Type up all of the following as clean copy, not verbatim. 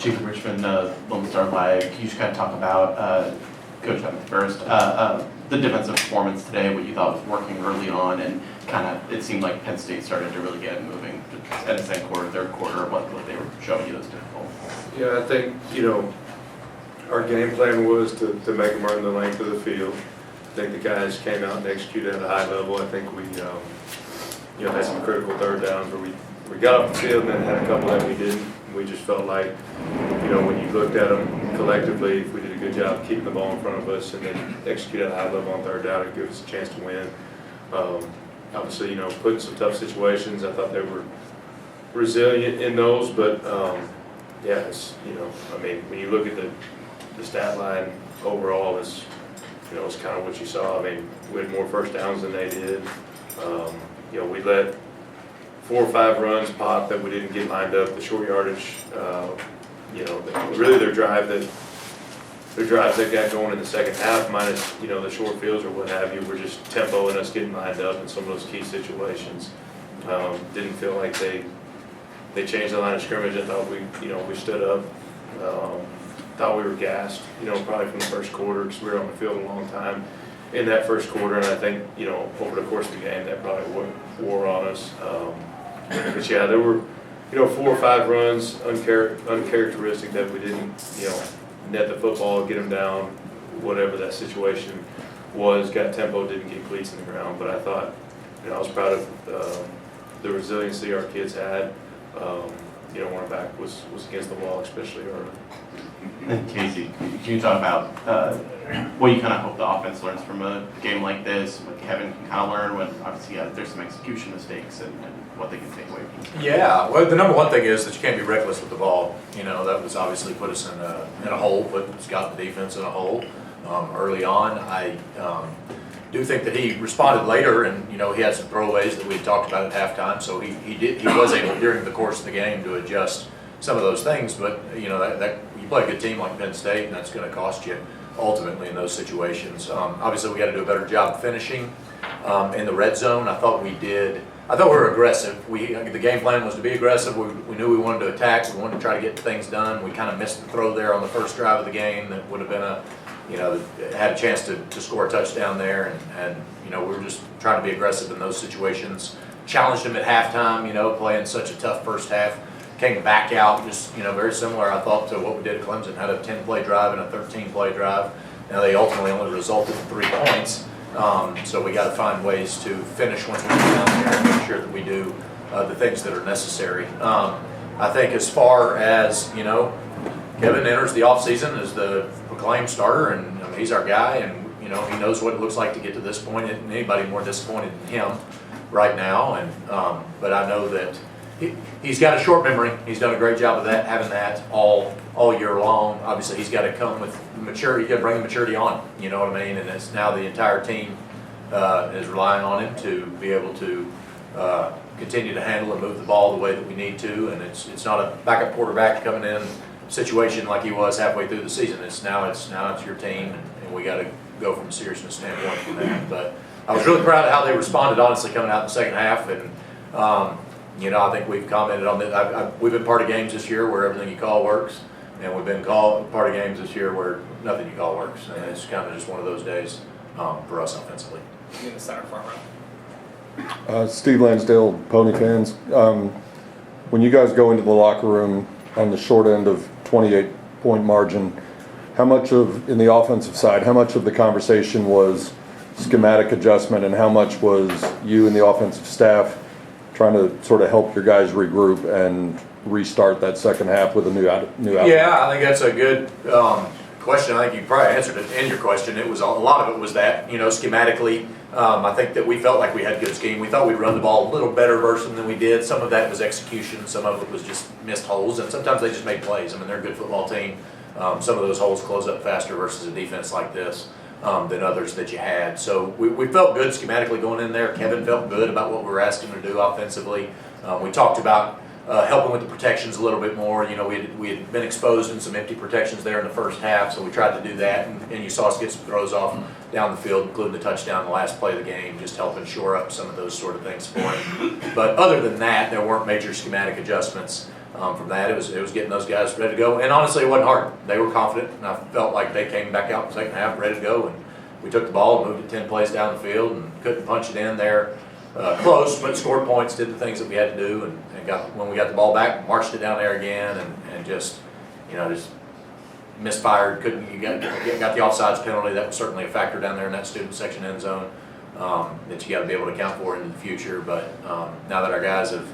Jacob Richmond, Lone Star Live. Can you just kind of talk about, Coach Evans first, the defensive performance today, what you thought was working early on, and kind of it seemed like Penn State started to really get moving at the second quarter, third quarter, what they were showing you was difficult. Yeah, I think, our game plan was to make them run the length of the field. I think the guys came out and executed at a high level. I think we, had some critical third downs where we got off the field and then had a couple that we didn't. We just felt like, when you looked at them collectively, if we did a good job keeping the ball in front of us and then execute at a high level on third down, it gives us a chance to win. Obviously, put in some tough situations. I thought they were resilient in those, but yeah, it's, when you look at the stat line overall, it's kind of what you saw. We had more first downs than they did. We let 4 or 5 runs pop that we didn't get lined up. The short yardage, really their drives they got going in the second half, minus the short fields or what have you, were just tempo and us getting lined up in some of those key situations. Didn't feel like they changed the line of scrimmage. I thought we stood up. Thought we were gassed, probably from the first quarter because we were on the field a long time in that first quarter, and I think over the course of the game that probably wore on us. But yeah, there were 4 or 5 runs uncharacteristic that we didn't net the football, get them down, whatever that situation was. Got tempo, didn't get cleats in the ground, but I thought I was proud of the resiliency our kids had. When our back was against the wall, especially early. And Casey, can you talk about what you kind of hope the offense learns from a game like this, what Kevin can kind of learn when obviously there's some execution mistakes and what they can take away from it? Yeah, well, the number one thing is that you can't be reckless with the ball. That was obviously put us in a hole, put Scott the defense in a hole early on. I do think that he responded later, and he had some throwaways that we had talked about at halftime. So he was able during the course of the game to adjust some of those things. But that you play a good team like Penn State, and that's going to cost you ultimately in those situations. Obviously, we got to do a better job finishing in the red zone. I thought we did. I thought we were aggressive. The game plan was to be aggressive. We knew we wanted to attack. We wanted to try to get things done. We kind of missed the throw there on the first drive of the game that would have been had a chance to score a touchdown there, and we were just trying to be aggressive in those situations. Challenged them at halftime, playing such a tough first half. Came back out just, very similar, I thought, to what we did at Clemson. Had a 10-play drive and a 13-play drive. Now they ultimately only resulted in 3 points. So we got to find ways to finish once we get down there and make sure that we do the things that are necessary. I think as far as, Kevin enters the offseason as the proclaimed starter, and he's our guy, and he knows what it looks like to get to this point. And anybody more disappointed in him right now. And but I know that he's got a short memory. He's done a great job of that, having that all year long. Obviously, he's got to come with maturity. You got to bring the maturity on. You know what I mean? And it's now the entire team is relying on him to be able to continue to handle and move the ball the way that we need to. And it's not a backup quarterback coming in situation like he was halfway through the season. It's now it's your team, and we got to go from a seriousness standpoint from that. But I was really proud of how they responded, honestly, coming out in the second half. And I think we've commented on that. We've been part of games this year where everything you call works, and we've been part of games this year where nothing you call works. And it's kind of just one of those days for us offensively. In the center front row. Steve Lansdale, PonyFans. When you guys go into the locker room on the short end of 28-point margin, in the offensive side, how much of the conversation was schematic adjustment, and how much was you and the offensive staff trying to sort of help your guys regroup and restart that second half with a new outlook? Yeah, I think that's a good question. I think you probably answered it in your question. It was a lot of it was that, schematically. I think that we felt like we had good scheme. We thought we'd run the ball a little better version than we did. Some of that was execution. Some of it was just missed holes, and sometimes they just made plays. They're a good football team. Some of those holes close up faster versus a defense like this than others that you had. So we felt good schematically going in there. Kevin felt good about what we were asking him to do offensively. We talked about helping with the protections a little bit more. We had been exposed in some empty protections there in the first half, so we tried to do that. And you saw us get some throws off down the field, including the touchdown in the last play of the game, just helping shore up some of those sort of things for him. But other than that, there weren't major schematic adjustments. from that, it was getting those guys ready to go. And honestly, it wasn't hard. They were confident, and I felt like they came back out in the second half ready to go. And we took the ball, moved it 10 plays down the field, and couldn't punch it in there close, but scored points, did the things that we had to do, and when we got the ball back, marched it down there again, and just misfired. You got the offsides penalty. That was certainly a factor down there in that student section end zone that you got to be able to account for in the future. But now that our guys have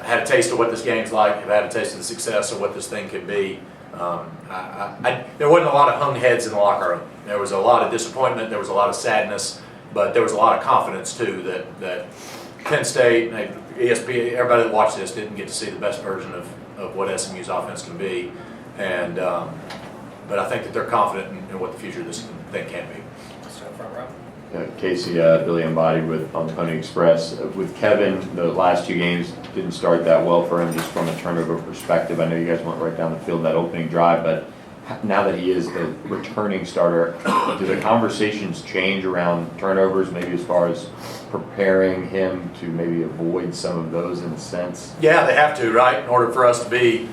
had a taste of what this game's like, have had a taste of the success of what this thing could be, there wasn't a lot of hung heads in the locker room. There was a lot of disappointment. There was a lot of sadness, but there was a lot of confidence too that Penn State, ESPN, everybody that watched this didn't get to see the best version of what SMU's offense can be. And but I think that they're confident in what the future of this thing can be. Let's start front row. Casey, Billy Embodied on the Pony Express. With Kevin, the last 2 games didn't start that well for him just from a turnover perspective. I know you guys went right down the field that opening drive, but now that he is the returning starter, do the conversations change around turnovers, maybe as far as preparing him to maybe avoid some of those in a sense? Yeah, they have to, right? In order for us to be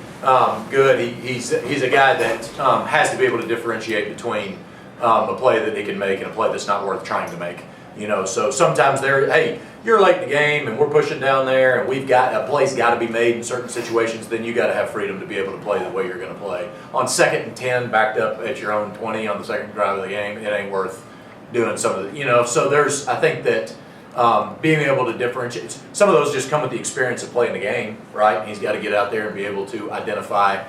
good, he's a guy that has to be able to differentiate between a play that he can make and a play that's not worth trying to make. So sometimes hey, you're late in the game and we're pushing down there and we've got a play's got to be made in certain situations, then you got to have freedom to be able to play the way you're going to play. On 2nd and 10, backed up at your own 20 on the second drive of the game, it ain't worth doing some of the, so I think that being able to differentiate, some of those just come with the experience of playing the game, right? And he's got to get out there and be able to identify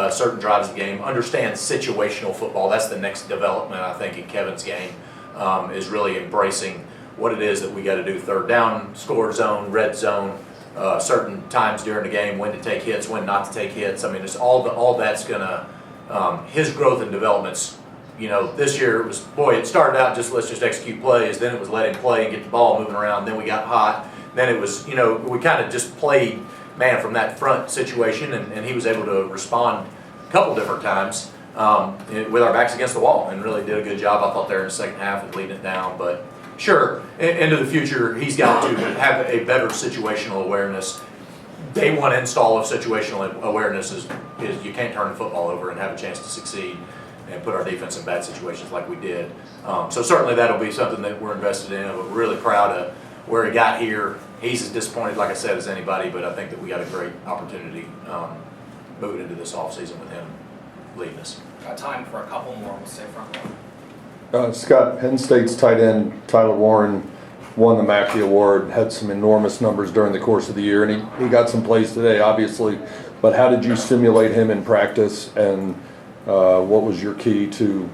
certain drives of the game, understand situational football. That's the next development, I think, in Kevin's game, is really embracing what it is that we got to do. 3rd down, score zone, red zone, certain times during the game, when to take hits, when not to take hits. I mean, it's all that's going to, his growth and development's, this year it started out just let's just execute plays, then it was let him play and get the ball moving around, then we got hot, then it was, we kind of just played man from that front situation, and he was able to respond a couple different times with our backs against the wall and really did a good job, I thought, there in the second half of leading it down. But sure, into the future, he's got to have a better situational awareness. Day one install of situational awareness is you can't turn the football over and have a chance to succeed and put our defense in bad situations like we did. So certainly that'll be something that we're invested in, but we're really proud of where he got here. He's as disappointed, like I said, as anybody, but I think that we got a great opportunity moving into this offseason with him leading us. Got time for a couple more. We'll stay front row. Scott, Penn State's tight end Tyler Warren won the Mackey Award, had some enormous numbers during the course of the year, and he got some plays today, obviously. But how did you stimulate him in practice, and what was your key to,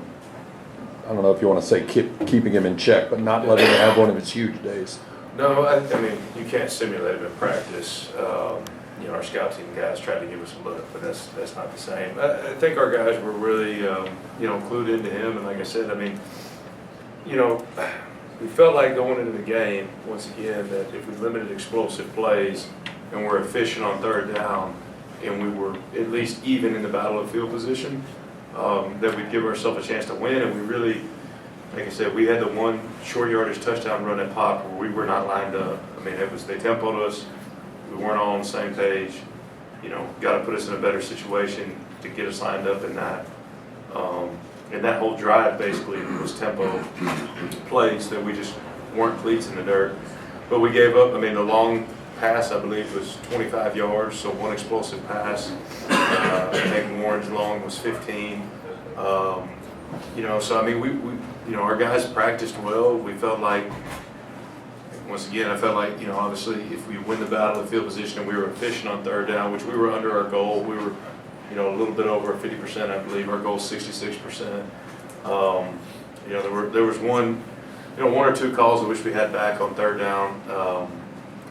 I don't know if you want to say keeping him in check, but not letting him have one of his huge days? No, I mean, you can't simulate him in practice. Our scout team guys tried to give us a look, but that's not the same. I think our guys were really, clued into him, and like I said, I mean, we felt like going into the game, once again, that if we limited explosive plays and we're efficient on 3rd down, and we were at least even in the battle of field position, that we'd give ourselves a chance to win. And we really, like I said, we had the one short yardage touchdown run at Pop where we were not lined up. I mean, they tempoed us. We weren't all on the same page. Got to put us in a better situation to get us lined up in that. And that whole drive basically was tempo plays that we just weren't cleats in the dirt. But we gave up. I mean, the long pass, I believe, was 25 yards, so one explosive pass. I think Warren's long was 15. So I mean, we our guys practiced well. We felt like, once again, I felt like, obviously, if we win the battle of field position and we were efficient on 3rd down, which we were under our goal, we were, a little bit over 50%, I believe. Our goal is 66%. There was one or two calls I wish we had back on 3rd down.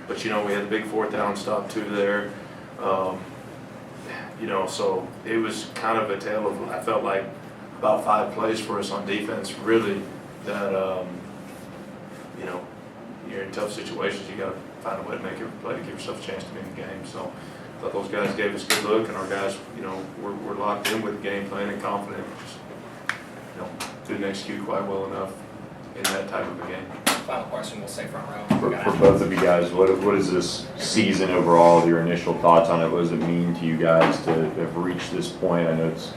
But we had a big 4th down stop too there. So it was kind of a tale of, I felt like, about 5 plays for us on defense, really, that, you're in tough situations, you got to find a way to make every play to give yourself a chance to win the game. So I thought those guys gave us a good look, and our guys, we're locked in with the game plan and confident. Just, didn't execute quite well enough in that type of a game. Final question, we'll say front row. For both of you guys, what is this season overall, your initial thoughts on it? What does it mean to you guys to have reached this point? I know it's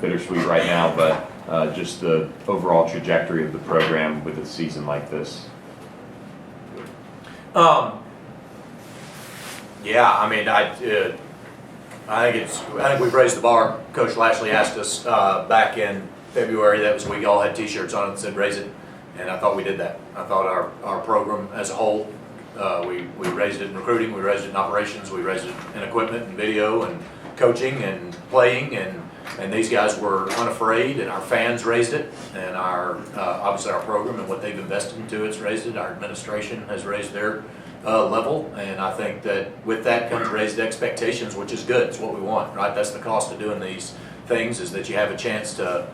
bittersweet right now, but just the overall trajectory of the program with a season like this. Yeah, I mean, I think we've raised the bar. Coach Lashley asked us back in February, that was we all had T-shirts on it that said "Raise it," and I thought we did that. I thought our program as a whole, we raised it in recruiting, we raised it in operations, we raised it in equipment and video and coaching and playing, and these guys were unafraid, and our fans raised it, and our obviously our program and what they've invested into it's raised it. Our administration has raised their level, and I think that with that comes raised expectations, which is good. It's what we want, right? That's the cost of doing these things, is that you have a chance to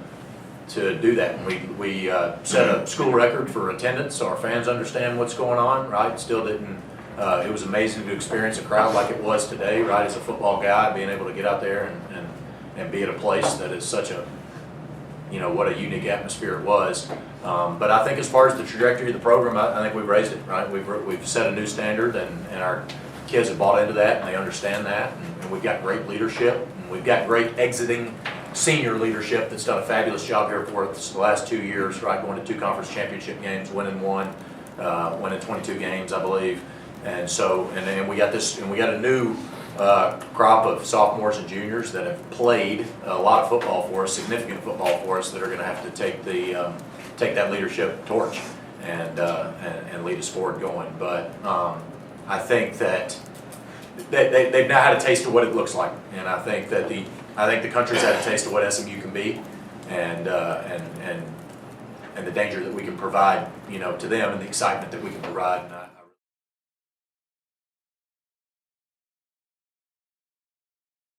do that. And we set a school record for attendance, so our fans understand what's going on, right? Still didn't. It was amazing to experience a crowd like it was today, right? As a football guy, being able to get out there and be at a place that is such a, what a unique atmosphere it was. But I think as far as the trajectory of the program, I think we've raised it, right? We've set a new standard, and our kids have bought into that, and they understand that, and we've got great leadership, and we've got great exiting senior leadership that's done a fabulous job here for us the last 2 years, right? Going to 2 conference championship games, winning 1, winning 22 games, I believe. And so, and we got a new crop of sophomores and juniors that have played a lot of football for us, significant football for us, that are going to have to take that leadership torch and lead us forward going. But I think that they've now had a taste of what it looks like, and I think the country's had a taste of what SMU can be, and the danger that we can provide, to them, and the excitement that we can provide. And